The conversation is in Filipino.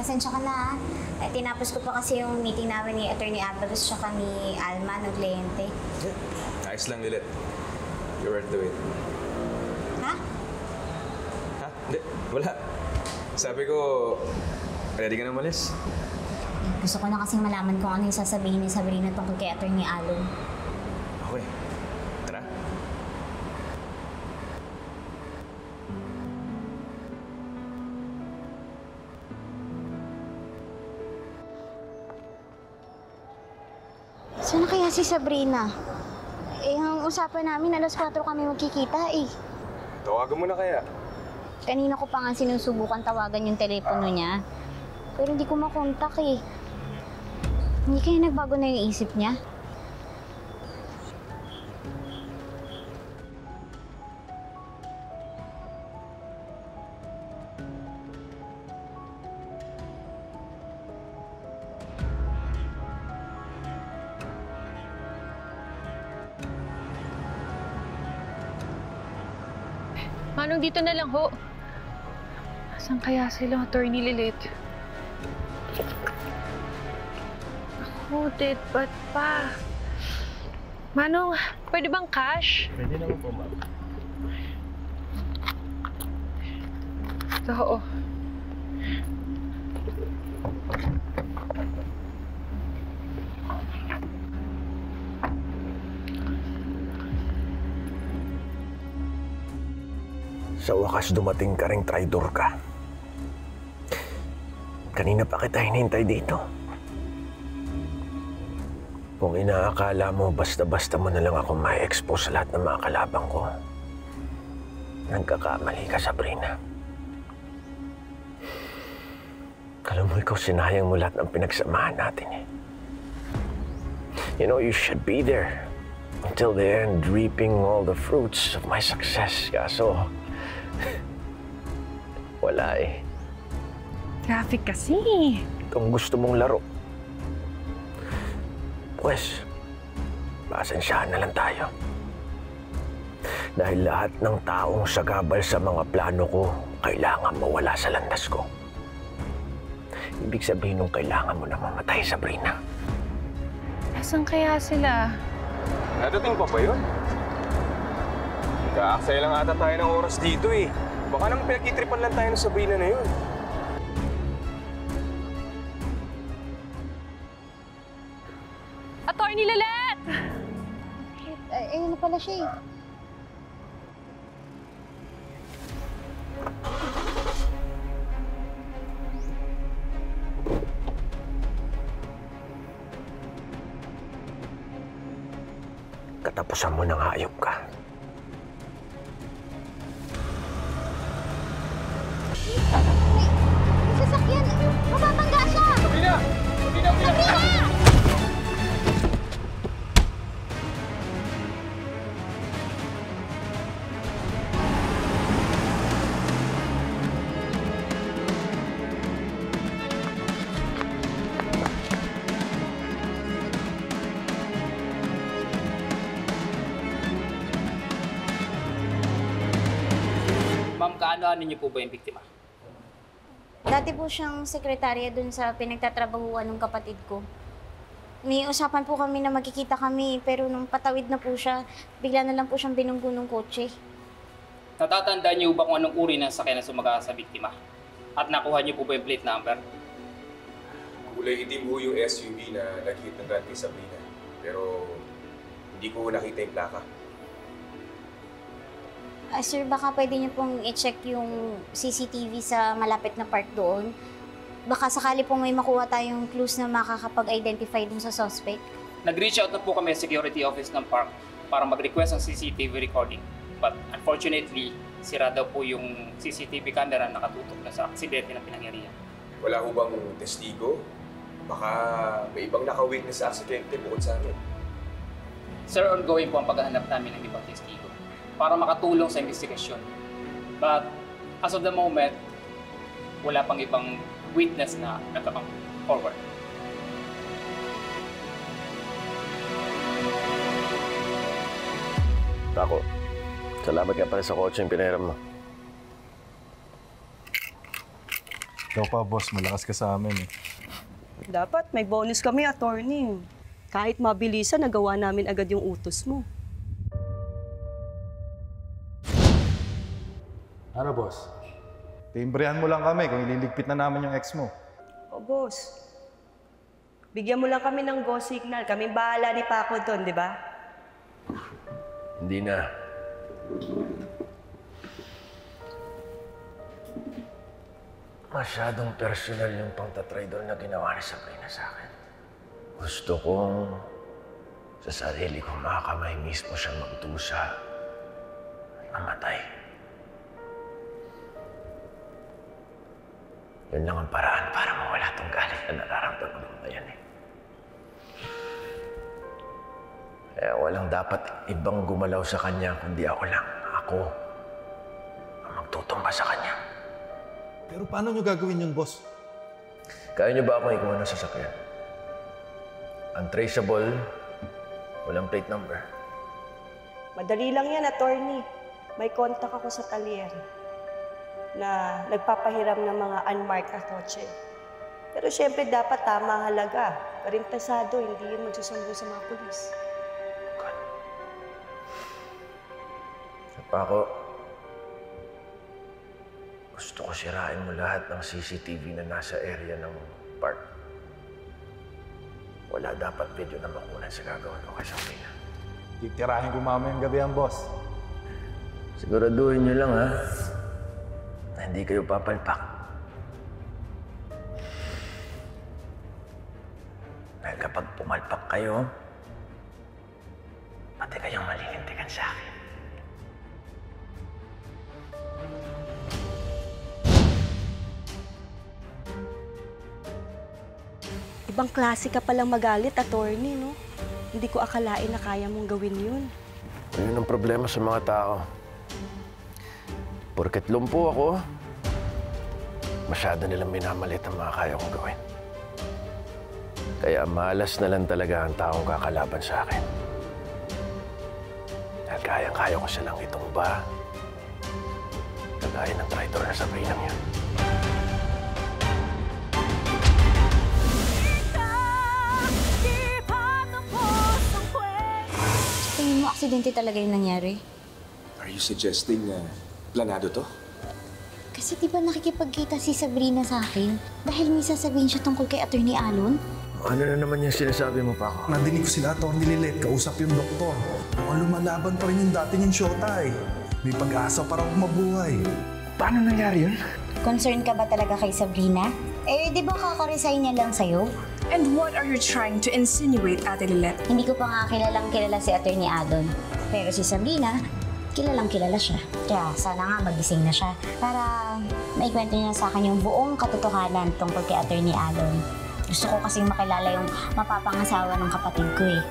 pasensya ka na. Tinapos ko pa kasi yung meeting namin ni Attorney Avalos tsaka ni Alma ng kliyente. Ayos lang, Lilet. You're worth the wait. Ha? Ha? Hindi, wala. Sabi ko, ready ka na umalis? Gusto ko na kasing malaman kung ano yung sasabihin ni Sabrina tungkol kay Attorney Alon. Okay. Tara. Saan kaya si Sabrina? Ang usapan namin, alas 4 kami magkikita eh. Tawagan mo na kaya. Kanina ko pa nga sinusubukan tawagan yung telepono niya. Pero hindi ko makontak eh. Hindi kaya nagbago na yung isip niya? Manong, dito na lang ho. Saan kaya sila, Attorney Lilet? Ako, dead bat pa. Manong, pwede bang cash? Pwede naman po, ma'am. Oo. Sa wakas dumating ka ring traidor ka. Kanina pa kita hinintay dito. Kung inaakala mo basta-basta mo na lang ako ma-expose sa lahat ng mga kalabang ko, nagkakamali ka, Sabrina. Alam mo, ikaw sinayang mo lahat ng pinagsamahan natin eh. You know, you should be there until the end, reaping all the fruits of my success. Kaso, wala eh. Traffic kasi. Kung gusto mong laro, pues, pasensyahan na lang tayo. Dahil lahat ng taong sagabal sa mga plano ko, kailangan mawala sa landas ko. Ibig sabihin nung kailangan mo na mamatay, Sabrina. Nasaan kaya sila? Nadating pa ba yun? Kaaksaya lang ata tayo ng oras dito eh. Baka naman pinagkitripan lang tayo ng Sabrina na yun. Attorney Lilet! Ayun na pala siya eh. Katapusan mo ng hayop ka. May sasakyan! Mababangga siya! Sabrina! Sabrina! Ma'am, kaano-ano niyo po ba yung biktima? Dati po siyang sekretarya dun sa pinagtatrabahuan ng kapatid ko. May usapan po kami na magkikita kami, pero nung patawid na po siya, bigla na lang po siyang binunggo ng kotse. Natatandaan niyo ba kung anong uri ng sakyan na sumaga sa biktima? At nakuha niyo po ba yung plate number? Kulay itim po yung SUV na nag-hit ng Grand Prix Sabrina. Pero hindi ko nakita yung plaka. Sir, baka pwede niyo pong i-check yung CCTV sa malapit na park doon. Baka sakali pong may makuha tayong clues na makakapag-identify dun sa suspect. Nag-reach out na po kami sa security office ng park para mag-request ng CCTV recording. But unfortunately, sira daw po yung CCTV camera na nakatutok na sa aksidente na pinangyarihan. Wala ho bang testigo? Baka may ibang naka-witness sa aksidente bukod sa amin. Sir, ongoing po ang paghahanap namin ng ibang testigo para makatulong sa investigasyon. But as of the moment, wala pang ibang witness na nagkakang forward. Ako, salamat ka pala sa kotse yung pinahiram mo. Ikaw pa, boss. Malakas ka sa amin eh. Dapat may bonus kami, attorney. Kahit mabilisan, nagawa namin agad yung utos mo. Ano, boss? Timbrehan mo lang kami kung ililigpit na namin yung ex mo. O, boss. Bigyan mo lang kami ng go signal. Kami bahala ni Paco doon, di ba? Hindi na. Masyadong personal yung pangtatraidor na ginawa ni Sabrina sa akin. Gusto kong sa sarili kong mga kamay mismo siya magdusa at mamatay. Yun lang ang paraan para mawala tong galit na nararamdaman ko na yan eh. Kaya walang dapat ibang gumalaw sa kanya kundi ako lang. Ako ang magtutumba sa kanya. Pero paano nyo gagawin yun, boss? Kaya niyo ba akong ikuha ng sasakyan? Untraceable, walang plate number. Madali lang yan, attorney. May contact ako sa talyer na nagpapahiram ng mga unmarked na kotse. Pero syempre dapat tama ang halaga. Parintesado, hindi yun magsusumbong sa mga pulis. Paco, gusto ko sirain mo lahat ng CCTV na nasa area ng park. Wala dapat video na makunan sa gagawin ko kay Sabrina. Titirahin ko mamayang gabi ang boss. Siguraduhin niyo lang, ha? Na hindi kayo papalpak. Dahil kapag pumalpak kayo, pati kayong malilintikan sa akin. Ibang klase ka palang magalit, attorney, no? Hindi ko akalain na kaya mong gawin yun. Yun ang problema sa mga tao. Porket lumpo ako, masyado nilang minamalit ang mga kaya kong gawin. Kaya malas na lang talaga ang taong kakalaban sa akin. Dahil kayang-kaya ko silang itumba. Kagaya ng traitor na Sabrinang yun. Tingin mo, aksidente talaga yung nangyari? Are you suggesting na planado to? Kasi di ba nakikipagkita si Sabrina sa akin dahil may sasabihin siya tungkol kay Attorney Alon? Ano na naman yung sinasabi mo, Paco? Nadinig ko sila, Atty. Lilet, kausap yung doktor. Mukhang lumalaban pa rin yung dati niyang shota eh. May pag-asa para mabuhay. Paano nangyari yun? Concern ka ba talaga kay Sabrina? Eh, di ba kakaresign niya lang sa'yo? And what are you trying to insinuate, Ate Lilet? Hindi ko pa nga kilalang kilala si Attorney Alon. Pero si Sabrina, kilalang kilala siya. Kaya sana nga magising na siya para maikwento niya sa akin yung buong katotohanan tungkol kay Attorney Alon. Gusto ko kasing makilala yung mapapangasawa ng kapatid ko eh.